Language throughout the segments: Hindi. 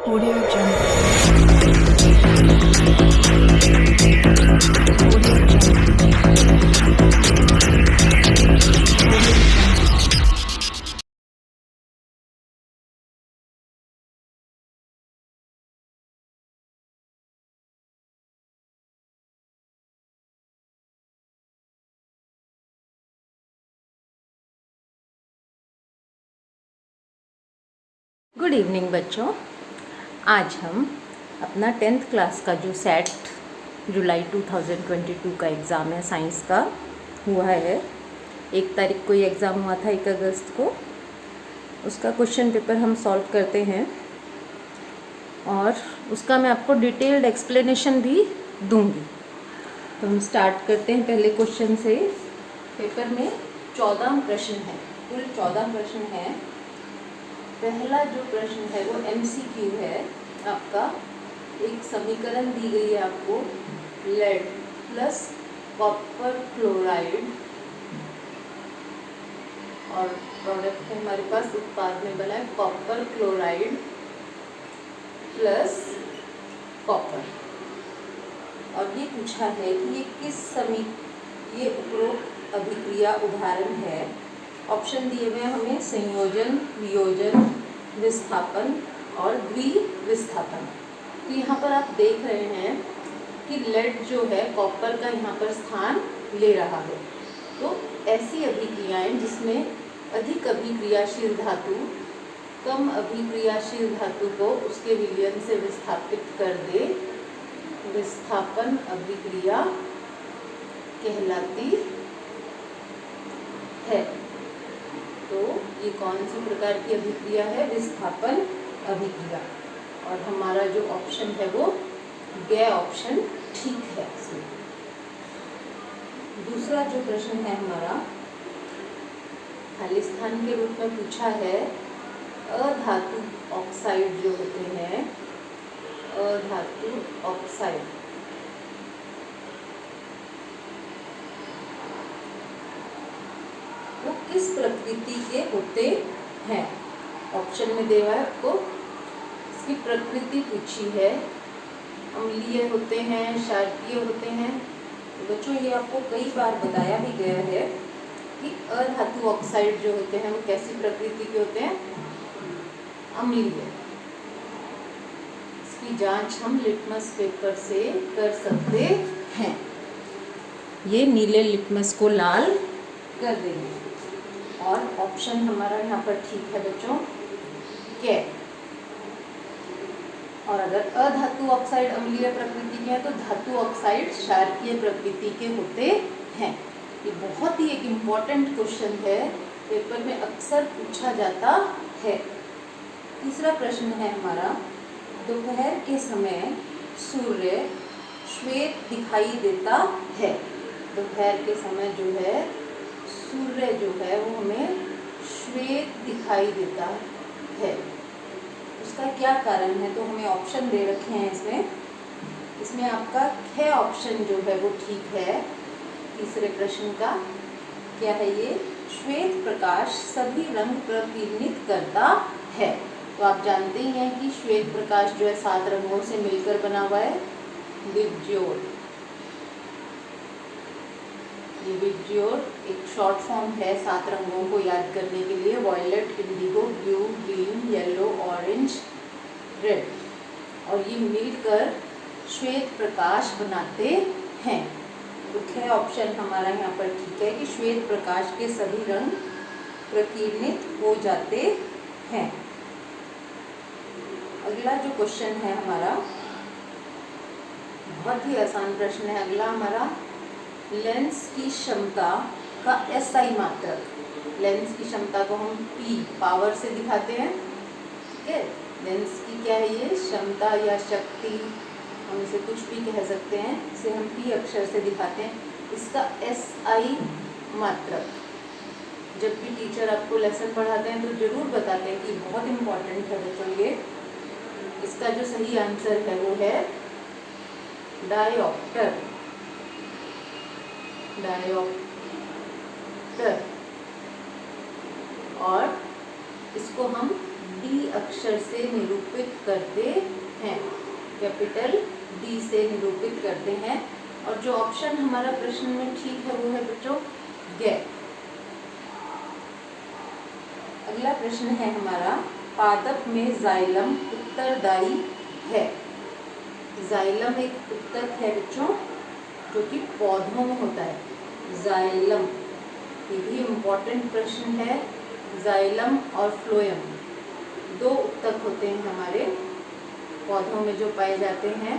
Audio Jungle. Audio Jungle. Good evening बच्चों। आज हम अपना 10th क्लास का जो सेट जुलाई 2022 का एग्ज़ाम है साइंस का हुआ है। 1 तारीख को ये एग्ज़ाम हुआ था, 1 अगस्त को। उसका क्वेश्चन पेपर हम सॉल्व करते हैं और उसका मैं आपको डिटेल्ड एक्सप्लेनेशन भी दूंगी। तो हम स्टार्ट करते हैं पहले क्वेश्चन से। पेपर में 14 प्रश्न हैं, कुल 14 प्रश्न हैं। पहला जो प्रश्न है वो MCQ है आपका। एक समीकरण दी गई है आपको, लेड प्लस कॉपर क्लोराइड और प्रोडक्ट है हमारे पास, उत्पाद में बना है कॉपर क्लोराइड प्लस कॉपर। और ये पूछा है कि ये उपरोक्त अभिक्रिया उदाहरण है। ऑप्शन दिए हुए हैं हमें संयोजन, वियोजन, विस्थापन और द्विविस्थापन। तो यहाँ पर आप देख रहे हैं कि लेड जो है कॉपर का यहाँ पर स्थान ले रहा है। तो ऐसी अभिक्रियाएं जिसमें अधिक अभिक्रियाशील धातु कम अभिक्रियाशील धातु को उसके विलयन से विस्थापित कर दे, विस्थापन अभिक्रिया कहलाती है। तो ये कौन सी प्रकार की अभिक्रिया है? विस्थापन अभिक्रिया। और हमारा जो ऑप्शन है वो ग ऑप्शन ठीक है इसमें। दूसरा जो प्रश्न है हमारा, खाली स्थान के रूप में पूछा है अधातु ऑक्साइड जो होते हैं, अधातु ऑक्साइड वो किस प्रकृति के होते हैं? ऑप्शन में दे हुआ है आपको, इसकी प्रकृति पूछी है। अम्लीय होते हैं, क्षारीय होते हैं। तो बच्चों ये आपको कई बार बताया भी गया है कि अधातु ऑक्साइड जो होते हैं वो कैसी प्रकृति के होते हैं? अम्लीय। इसकी जांच हम लिटमस पेपर से कर सकते हैं। ये नीले लिटमस को लाल कर देंगे। और ऑप्शन हमारा यहाँ पर ठीक है बच्चों, के। और अगर अधातु ऑक्साइड अम्लीय प्रकृति के हैं तो धातु ऑक्साइड क्षारकीय प्रकृति के होते हैं। ये बहुत ही एक इम्पॉर्टेंट क्वेश्चन है, पेपर में अक्सर पूछा जाता है। तीसरा प्रश्न है हमारा, दोपहर के समय सूर्य श्वेत दिखाई देता है। दोपहर के समय जो है सूर्य जो है वो हमें श्वेत दिखाई देता है। उसका क्या कारण है? तो हमें ऑप्शन दे रखे हैं इसमें आपका ख ऑप्शन जो है वो ठीक है। तीसरे प्रश्न का क्या है? ये श्वेत प्रकाश सभी रंग प्रकीर्णित करता है। तो आप जानते ही हैं कि श्वेत प्रकाश जो है 7 रंगों से मिलकर बना हुआ है, विबज्योर। ये विबज्योर एक शॉर्ट फॉर्म है 7 रंगों को याद करने के लिए, violet, indigo, blue, green, yellow, orange, red. और ये मिलकर श्वेत प्रकाश बनाते हैं। तो ख ऑप्शन हमारा यहाँ पर ठीक है कि श्वेत प्रकाश के सभी रंग प्रकीर्णित हो जाते हैं। अगला जो क्वेश्चन है हमारा, बहुत ही आसान प्रश्न है अगला हमारा। लेंस की क्षमता का SI मात्रक, लेंस की क्षमता को हम P पावर से दिखाते हैं, ठीक है। लेंस की क्या है? ये क्षमता या शक्ति, हम इसे कुछ भी कह सकते हैं, इसे हम P अक्षर से दिखाते हैं। इसका SI मात्रक जब भी टीचर आपको लेसन पढ़ाते हैं तो जरूर बताते हैं कि बहुत इम्पॉर्टेंट है बच्चों ये। इसका जो सही आंसर है वो है डायोप्टर। डायोप्टर। और इसको हम डी अक्षर से निरूपित करते हैं, कैपिटल डी से निरूपित करते हैं। और जो ऑप्शन हमारा प्रश्न में ठीक है वो है बच्चों गैप। अगला प्रश्न है हमारा, पादप में जाइलम उत्तरदायी है। जाइलम एक उत्तक है बच्चों जो कि पौधों में होता है। जाइलम, ये भी इम्पोर्टेंट प्रश्न है। जाइलम और फ्लोएम दो उत्तक होते हैं हमारे पौधों में जो पाए जाते हैं।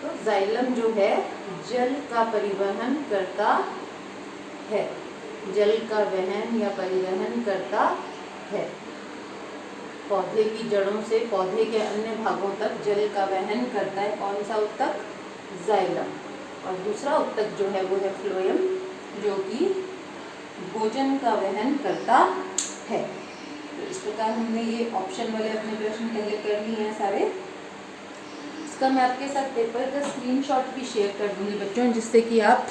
तो जाइलम जो है जल का परिवहन करता है, जल का वहन या परिवहन करता है। पौधे की जड़ों से पौधे के अन्य भागों तक जल का वहन करता है कौन सा उत्तक? जाइलम। और दूसरा उत्तक जो है वो है फ्लोएम, जो कि भोजन का वहन करता है। तो इस प्रकार हमने ये ऑप्शन वाले अपने प्रश्न पहले कर लिए हैं सारे। इसका मैं आपके साथ पेपर का स्क्रीनशॉट भी शेयर कर दूंगी बच्चों, जिससे कि आप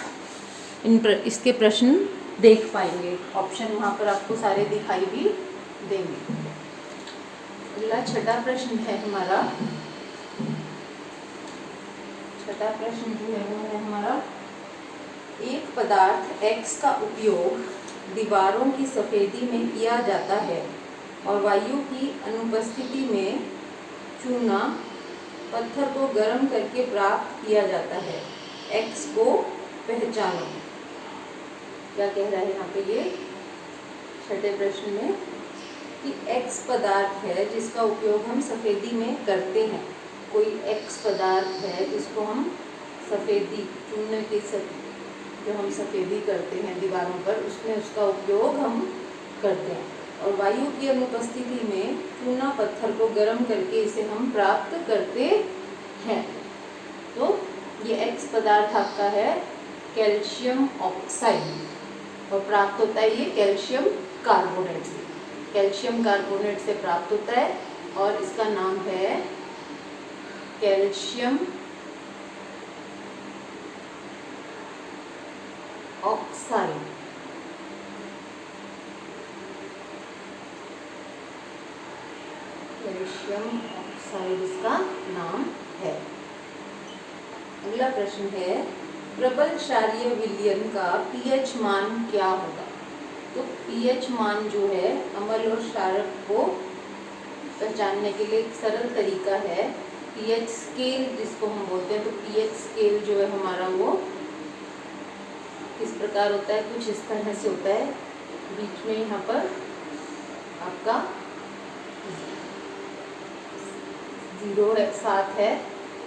इसके प्रश्न देख पाएंगे। ऑप्शन वहाँ पर आपको सारे दिखाई भी देंगे। अगला छठा प्रश्न है हमारा। छठा प्रश्न जो है वो है हमारा, एक पदार्थ X का उपयोग दीवारों की सफेदी में किया जाता है और वायु की अनुपस्थिति में चूना पत्थर को गर्म करके प्राप्त किया जाता है। X को पहचानो। क्या कह रहा है यहाँ पे ये छठे प्रश्न में कि X पदार्थ है जिसका उपयोग हम सफेदी में करते हैं। कोई X पदार्थ है जिसको हम सफेदी, चूने के जो हम सफेदी करते हैं दीवारों पर, उसमें उसका उपयोग हम करते हैं। और वायु की अनुपस्थिति में चूना पत्थर को गर्म करके इसे हम प्राप्त करते हैं। तो ये X पदार्थ आपका है कैल्शियम ऑक्साइड और प्राप्त होता है ये कैल्शियम कार्बोनेट से। कैल्शियम कार्बोनेट से प्राप्त होता है और इसका नाम है कैल्शियम ऑक्साइड। कैल्शियम ऑक्साइड इसका नाम है। अगला प्रश्न है, प्रबल क्षारीय विलयन का pH मान क्या होगा? तो pH मान जो है अम्ल और क्षारक को पहचानने के लिए एक सरल तरीका है pH स्केल जिसको हम बोलते हैं। तो pH स्केल जो है हमारा वो किस प्रकार होता है? कुछ इस तरह से होता है। बीच में यहाँ पर आपका 0 है, 7 है।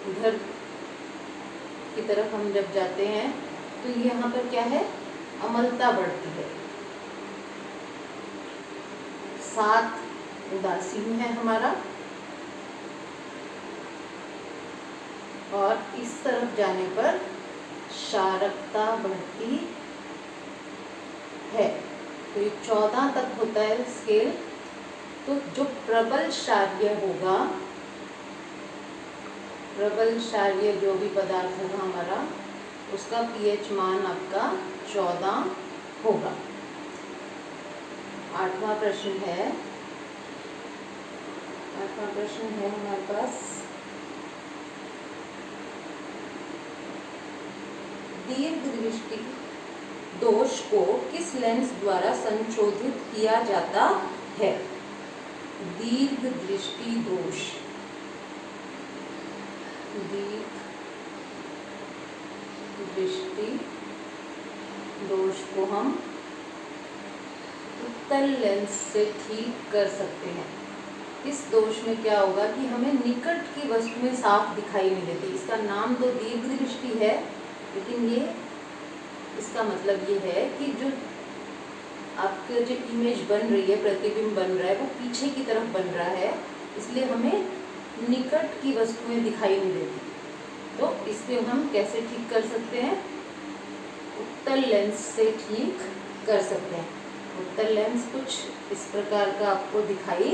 इधर की तरफ हम जब जाते हैं तो ये यहाँ पर क्या है? अम्लता बढ़ती है। 7 उदासीन है हमारा और इस तरफ जाने पर क्षारकता बढ़ती है। तो ये 14 तक होता है स्केल। तो जो प्रबल क्षारीय होगा, प्रबल क्षारीय जो भी पदार्थ होगा हमारा, उसका pH मान आपका 14 होगा। 8वां प्रश्न है। 8वां प्रश्न है हमारे पास, दीर्घ दृष्टि दोष को किस लेंस द्वारा संशोधित किया जाता है? दीर्घ दृष्टि दोष, दीर्घ दृष्टि दोष को हम उत्तल लेंस से ठीक कर सकते हैं। इस दोष में क्या होगा कि हमें निकट की वस्तुएं साफ दिखाई नहीं देती। इसका नाम तो दीर्घ दृष्टि है, लेकिन ये इसका मतलब ये है कि जो आपका जो इमेज बन रही है, प्रतिबिंब बन रहा है, वो पीछे की तरफ बन रहा है, इसलिए हमें निकट की वस्तुएं दिखाई नहीं देती। तो इसे हम कैसे ठीक कर सकते हैं? उत्तल लेंस से ठीक कर सकते हैं। उत्तल लेंस कुछ इस प्रकार का आपको दिखाई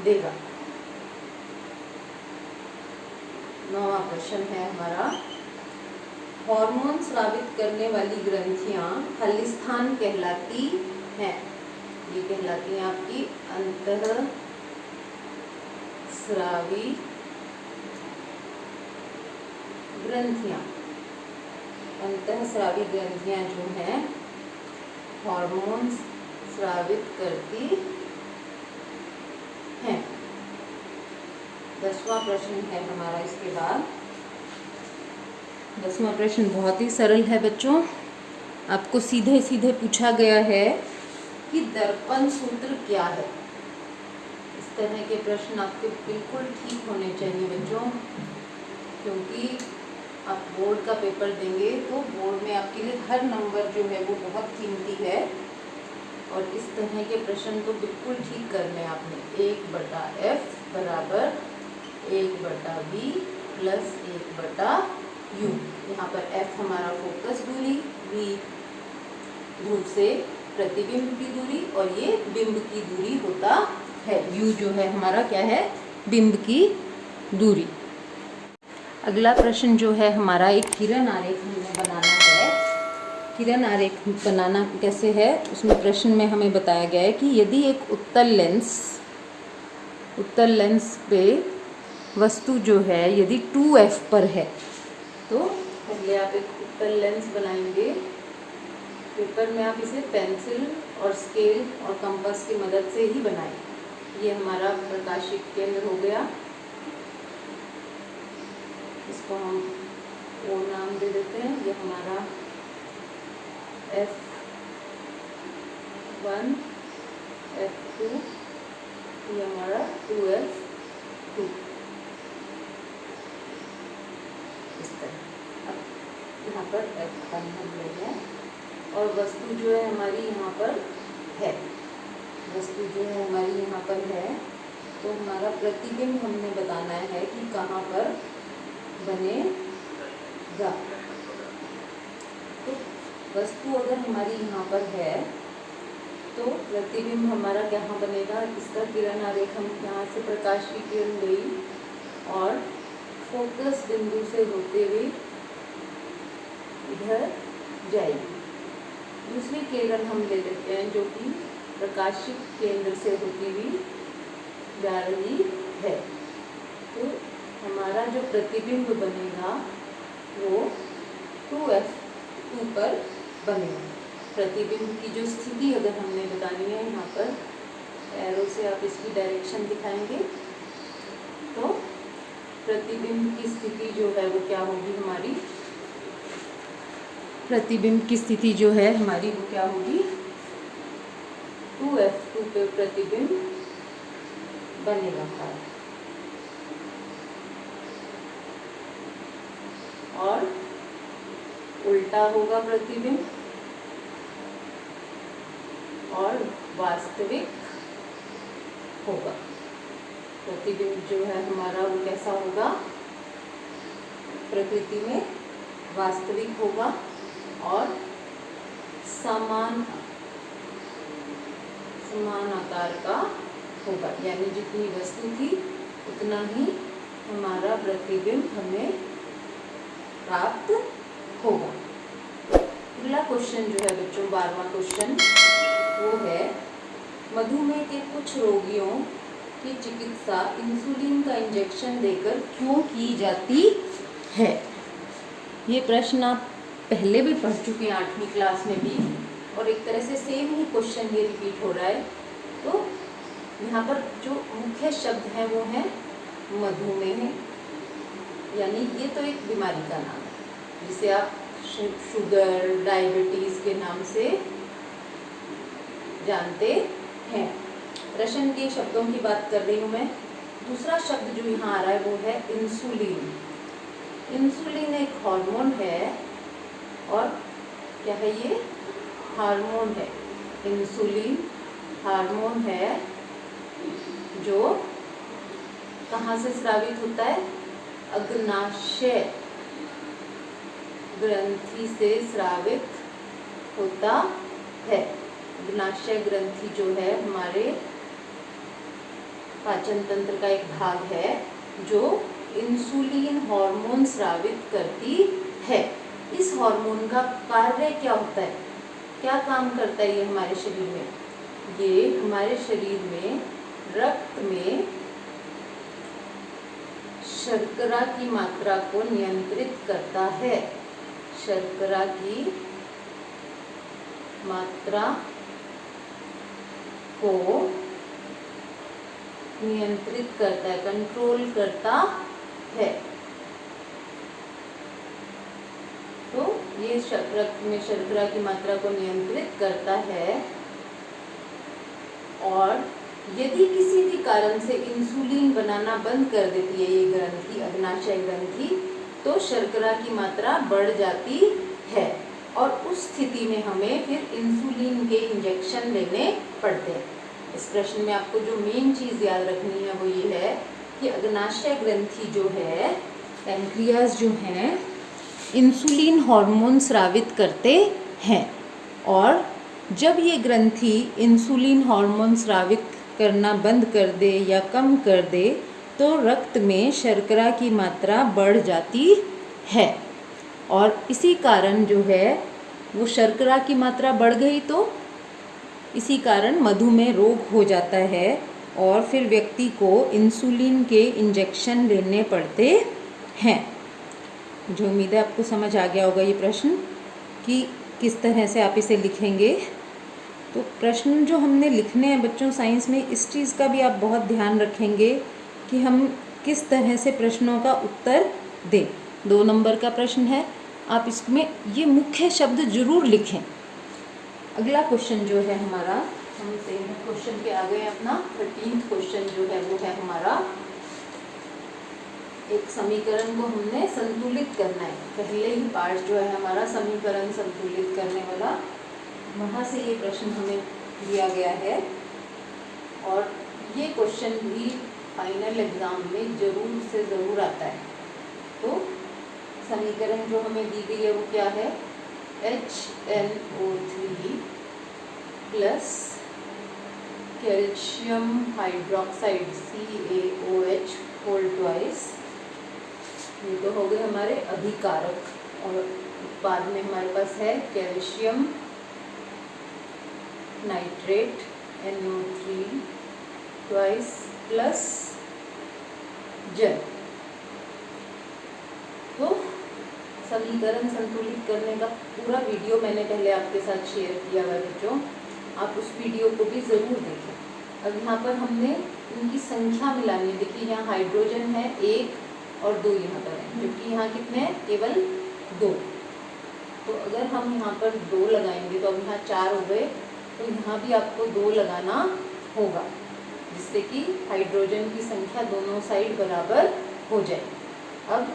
देगा। 9वां प्रश्न है हमारा, हार्मोन स्रावित करने वाली ग्रंथियां खलिस्थान कहलाती हैं। ये कहलाती हैं आपकी अंतःस्रावी ग्रंथियाँ। अंतःस्रावी ग्रंथियाँ जो हैं हार्मोन स्रावित करती हैं। 10वां प्रश्न है हमारा इसके बाद। 10वां प्रश्न बहुत ही सरल है बच्चों। आपको सीधे सीधे पूछा गया है कि दर्पण सूत्र क्या है। इस तरह के प्रश्न आपके बिल्कुल ठीक होने चाहिए बच्चों, क्योंकि आप बोर्ड का पेपर देंगे तो बोर्ड में आपके लिए हर नंबर जो है वो बहुत कीमती है। और इस तरह के प्रश्न तो बिल्कुल ठीक करने आपने 1/f बराबर 1/v प्लस 1/u। यहाँ पर f हमारा फोकस दूरी, v ध्रुव से प्रतिबिंब की दूरी और ये बिंब की दूरी होता है। u जो है हमारा क्या है, बिंब की दूरी। अगला प्रश्न जो है हमारा एक किरण आरेख हमें बनाना है। किरण आरेख बनाना कैसे है, उसमें प्रश्न में हमें बताया गया है कि यदि एक उत्तल लेंस पे वस्तु जो है यदि 2f पर है, तो पहले आप एक उत्तल लेंस बनाएंगे। पेपर में आप इसे पेंसिल और स्केल और कंपास की मदद से ही बनाएं। ये हमारा प्रकाशिक केंद्र हो गया। इसको हम O नाम दे देते हैं। ये हमारा F1 F2, ये हमारा 2F2 इस तरह। अब यहाँ पर F1 हम ले हैं और वस्तु जो है हमारी यहाँ पर है, वस्तु जो है हमारी यहाँ पर है, तो हमारा प्रतिबिंब हमने बताना है कि कहाँ पर बनेगा। तो वस्तु अगर हमारी यहाँ पर है तो प्रतिबिंब हमारा कहाँ बनेगा, इसका किरण आरेख हम यहाँ से प्रकाश की किरण गई और फोकस बिंदु से होते हुए इधर जाएगी। दूसरी किरण हम ले लेते हैं जो कि प्रकाशिक केंद्र से होती हुई जा रही है। तो हमारा जो प्रतिबिंब बनेगा वो 2F2 पर बनेगा। प्रतिबिंब की जो स्थिति अगर हमने बतानी है, यहाँ पर एरो से आप इसकी डायरेक्शन दिखाएंगे तो प्रतिबिंब की स्थिति जो है वो क्या होगी हमारी, प्रतिबिंब की स्थिति जो है हमारी वो क्या होगी, 2F2 पे प्रतिबिंब बनेगा हमारा। और उल्टा होगा प्रतिबिंब और वास्तविक होगा। प्रतिबिंब जो है हमारा वो कैसा होगा, प्रकृति में वास्तविक होगा और समान आकार का होगा। यानी जितनी वस्तु थी उतना ही हमारा प्रतिबिंब हमें प्राप्त होगा। अगला क्वेश्चन जो है बच्चों 12वां क्वेश्चन वो है, मधुमेह के कुछ रोगियों की चिकित्सा इंसुलिन का इंजेक्शन देकर क्यों की जाती है। ये प्रश्न आप पहले भी पढ़ चुके हैं 8वीं क्लास में भी, और एक तरह से सेम ही क्वेश्चन ये रिपीट हो रहा है। तो यहाँ पर जो मुख्य शब्द हैं वो हैं मधुमेह, यानी ये तो एक बीमारी का नाम है जिसे आप शुगर, डायबिटीज़ के नाम से जानते हैं। प्रश्न के शब्दों की बात कर रही हूँ मैं। दूसरा शब्द जो यहाँ आ रहा है वो है इंसुलिन। इंसुलिन एक हार्मोन है और क्या है, ये हार्मोन है। इंसुलिन हार्मोन है जो कहाँ से स्रावित होता है, अग्नाशय ग्रंथि से स्रावित होता है। अग्नाशय ग्रंथि जो है हमारे पाचन तंत्र का एक भाग है जो इंसुलिन हार्मोन स्रावित करती है। इस हार्मोन का कार्य क्या होता है, क्या काम करता है ये हमारे शरीर में, ये हमारे शरीर में रक्त में शर्करा की मात्रा को नियंत्रित करता है। शर्करा की मात्रा को नियंत्रित करता है, कंट्रोल करता है। तो ये रक्त में शर्करा की मात्रा को नियंत्रित करता है। और यदि किसी भी कारण से इंसुलिन बनाना बंद कर देती है ये ग्रंथि, अग्नाशय ग्रंथि, तो शर्करा की मात्रा बढ़ जाती है और उस स्थिति में हमें फिर इंसुलिन के इंजेक्शन लेने पड़ते हैं। इस प्रश्न में आपको जो मेन चीज़ याद रखनी है वो ये है कि अग्नाशय ग्रंथि जो है, पैंक्रियाज जो हैं, इंसुलिन हार्मोन स्रावित करते हैं। और जब ये ग्रंथि इंसुलिन हार्मोन स्रावित करना बंद कर दे या कम कर दे तो रक्त में शर्करा की मात्रा बढ़ जाती है। और इसी कारण जो है वो शर्करा की मात्रा बढ़ गई तो इसी कारण मधुमेह रोग हो जाता है और फिर व्यक्ति को इंसुलिन के इंजेक्शन लेने पड़ते हैं। जो उम्मीद है आपको समझ आ गया होगा ये प्रश्न कि किस तरह से आप इसे लिखेंगे। तो प्रश्न जो हमने लिखने हैं बच्चों साइंस में, इस चीज़ का भी आप बहुत ध्यान रखेंगे कि हम किस तरह से प्रश्नों का उत्तर दें। 2 नंबर का प्रश्न है, आप इसमें ये मुख्य शब्द जरूर लिखें। अगला क्वेश्चन जो है हमारा, हम क्वेश्चन पे आ गए अपना 13th क्वेश्चन जो है वो है हमारा, एक समीकरण को हमने संतुलित करना है। पहले ही पार्ट जो है हमारा समीकरण संतुलित करने वाला, वहाँ से ये प्रश्न हमें दिया गया है। और ये क्वेश्चन भी फाइनल एग्ज़ाम में ज़रूर से ज़रूर आता है। तो समीकरण जो हमें दी गई है वो क्या है, HNO3 plus calcium hydroxide CaOH whole twice, ये तो हो गए हमारे अभिकारक। और बाद में हमारे पास है calcium nitrate NO3 twice plus जल। तो समीकरण संतुलित करने का पूरा वीडियो मैंने पहले आपके साथ शेयर किया हुआ है बच्चों, आप उस वीडियो को भी ज़रूर देखें। अब यहाँ पर हमने इनकी संख्या मिलानी है। देखिए यहाँ हाइड्रोजन है 1 और 2 यहाँ पर है, जबकि यहाँ कितने हैं, केवल 2। तो अगर हम यहाँ पर 2 लगाएंगे तो अब यहाँ 4 हो गए, तो यहाँ भी आपको 2 लगाना होगा, जिससे कि हाइड्रोजन की संख्या दोनों साइड बराबर हो जाए। अब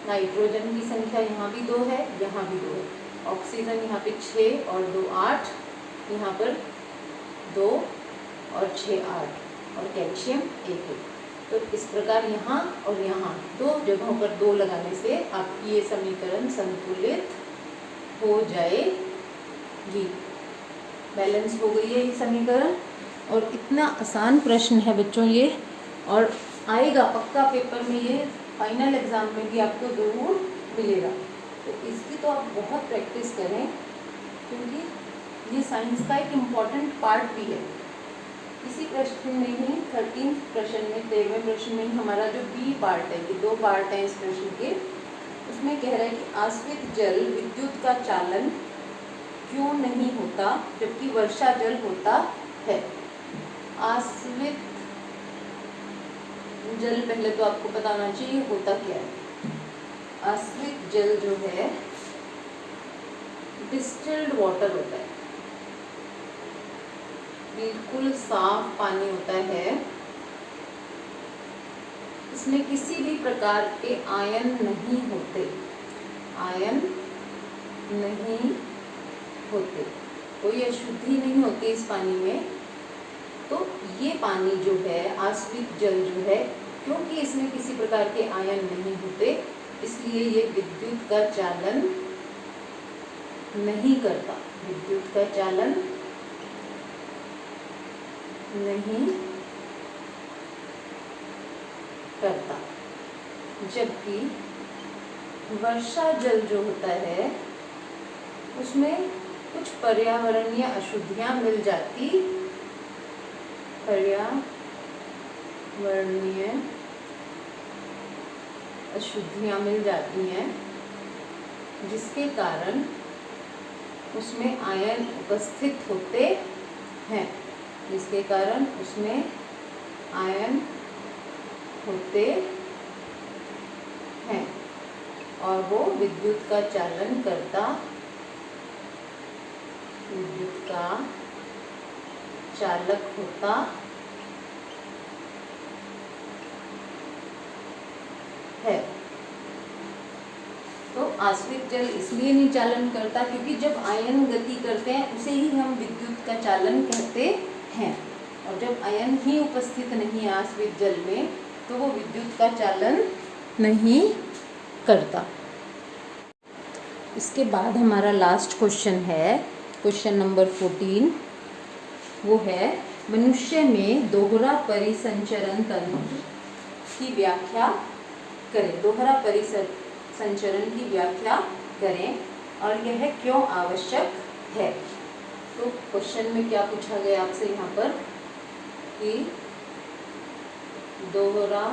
नाइट्रोजन की संख्या यहाँ भी 2 है, यहाँ भी 2 है। ऑक्सीजन यहाँ पे 6 और 2 8, यहाँ पर 2 और 6 8, और कैल्शियम 1 है। तो इस प्रकार यहाँ और यहाँ 2 जगहों पर 2 लगाने से आपकी ये समीकरण संतुलित हो जाएगी। बैलेंस हो गई है ये समीकरण। और इतना आसान प्रश्न है बच्चों ये, और आएगा पक्का पेपर में, ये फाइनल एग्ज़ाम में भी आपको ज़रूर मिलेगा। तो इसकी तो आप बहुत प्रैक्टिस करें, क्योंकि ये साइंस का एक इम्पॉर्टेंट पार्ट भी है। इसी प्रश्न में ही 13th प्रश्न में, 13वें प्रश्न में ही हमारा जो बी पार्ट है, ये 2 पार्ट हैं इस प्रश्न के, उसमें कह रहा है कि आश्रित जल विद्युत का चालन क्यों नहीं होता जबकि वर्षा जल होता है। आश्रित जल पहले तो आपको पता होना चाहिए होता क्या है। आश्रित जल जो है डिस्टिल्ड वाटर होता है, बिल्कुल साफ पानी होता है। इसमें किसी भी प्रकार के आयन नहीं होते, आयन नहीं होते, कोई अशुद्धि नहीं होती इस पानी में। तो ये पानी जो है, आश्रित जल जो है, क्योंकि इसमें किसी प्रकार के आयन नहीं होते, इसलिए ये विद्युत का चालन नहीं करता, विद्युत का चालन नहीं करता। जबकि वर्षा जल जो होता है उसमें कुछ पर्यावरणीय अशुद्धियां मिल जाती पर्यावरणीय अशुद्धियाँ मिल जाती हैं, जिसके कारण उसमें आयन उपस्थित होते हैं, जिसके कारण उसमें आयन होते हैं और वो विद्युत का चालन करता, विद्युत का चालक होता है। तो आश्रित जल इसलिए नहीं चालन करता क्योंकि जब आयन गति करते हैं उसे ही हम विद्युत का चालन कहते हैं, और जब आयन ही उपस्थित नहीं है आश्रित जल में तो वो विद्युत का चालन नहीं करता। इसके बाद हमारा लास्ट क्वेश्चन है, क्वेश्चन नंबर 14। वो है मनुष्य में दोहरा परिसंचरण तंत्र की व्याख्या करें। दोहरा परिसंचरण की व्याख्या करें और यह क्यों आवश्यक है। तो क्वेश्चन में क्या पूछा गया आपसे यहाँ पर कि दोहरा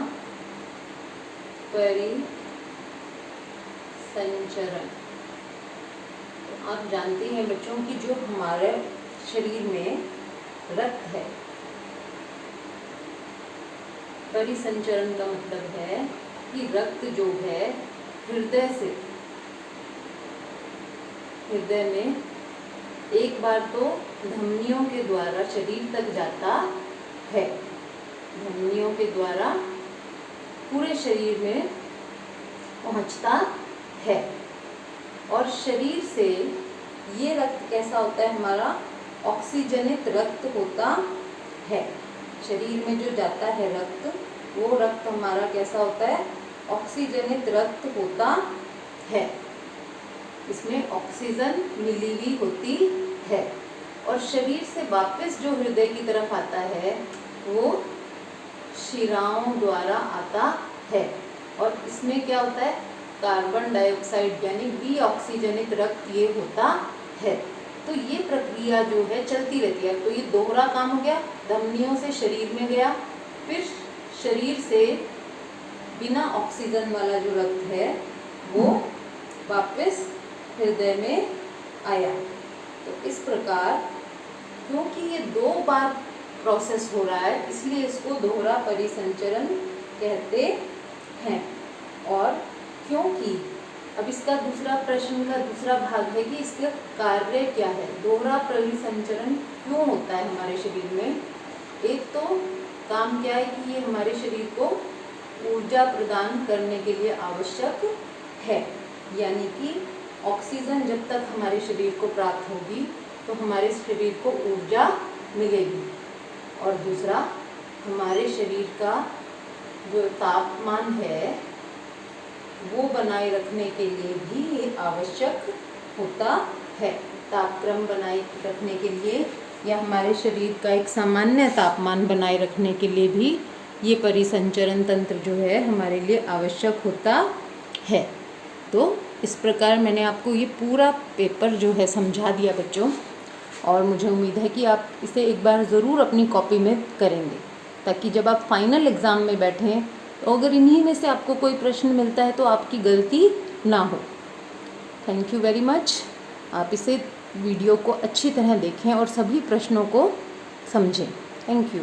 परिसंचरण, तो आप जानते हैं बच्चों कि जो हमारे शरीर में रक्त है, परिसंचरण का मतलब है कि रक्त जो है हृदय से, हृदय में एक बार तो धमनियों के द्वारा शरीर तक जाता है, धमनियों के द्वारा पूरे शरीर में पहुंचता है, और शरीर से ये रक्त कैसा होता है, हमारा ऑक्सीजनित रक्त होता है। शरीर में जो जाता है रक्त, वो रक्त हमारा कैसा होता है, ऑक्सीजनित रक्त होता है। इसमें ऑक्सीजन मिली हुई होती है, और शरीर से वापस जो हृदय की तरफ आता है वो शिराओं द्वारा आता है, और इसमें क्या होता है, कार्बन डाइऑक्साइड यानी डीऑक्सीजनित रक्त ये होता है। तो ये प्रक्रिया जो है चलती रहती है। तो ये दोहरा काम हो गया, धमनियों से शरीर में गया, फिर शरीर से बिना ऑक्सीजन वाला जो रक्त है वो वापस हृदय में आया। तो इस प्रकार क्योंकि ये 2 बार प्रोसेस हो रहा है इसलिए इसको दोहरा परिसंचरण कहते हैं। और क्योंकि अब इसका दूसरा प्रश्न का दूसरा भाग है कि इसका कार्य क्या है, दोहरा परिसंचरण क्यों होता है हमारे शरीर में। एक तो काम क्या है कि ये हमारे शरीर को ऊर्जा प्रदान करने के लिए आवश्यक है, यानी कि ऑक्सीजन जब तक हमारे शरीर को प्राप्त होगी तो हमारे शरीर को ऊर्जा मिलेगी। और दूसरा, हमारे शरीर का जो तापमान है वो बनाए रखने के लिए भी ये आवश्यक होता है। तापक्रम बनाए रखने के लिए या हमारे शरीर का एक सामान्य तापमान बनाए रखने के लिए भी ये परिसंचरण तंत्र जो है हमारे लिए आवश्यक होता है। तो इस प्रकार मैंने आपको ये पूरा पेपर जो है समझा दिया बच्चों, और मुझे उम्मीद है कि आप इसे एक बार ज़रूर अपनी कॉपी में करेंगे, ताकि जब आप फाइनल एग्ज़ाम में बैठें तो अगर इन्हीं में से आपको कोई प्रश्न मिलता है तो आपकी गलती ना हो। Thank you very much. आप इसे वीडियो को अच्छी तरह देखें और सभी प्रश्नों को समझें। Thank you.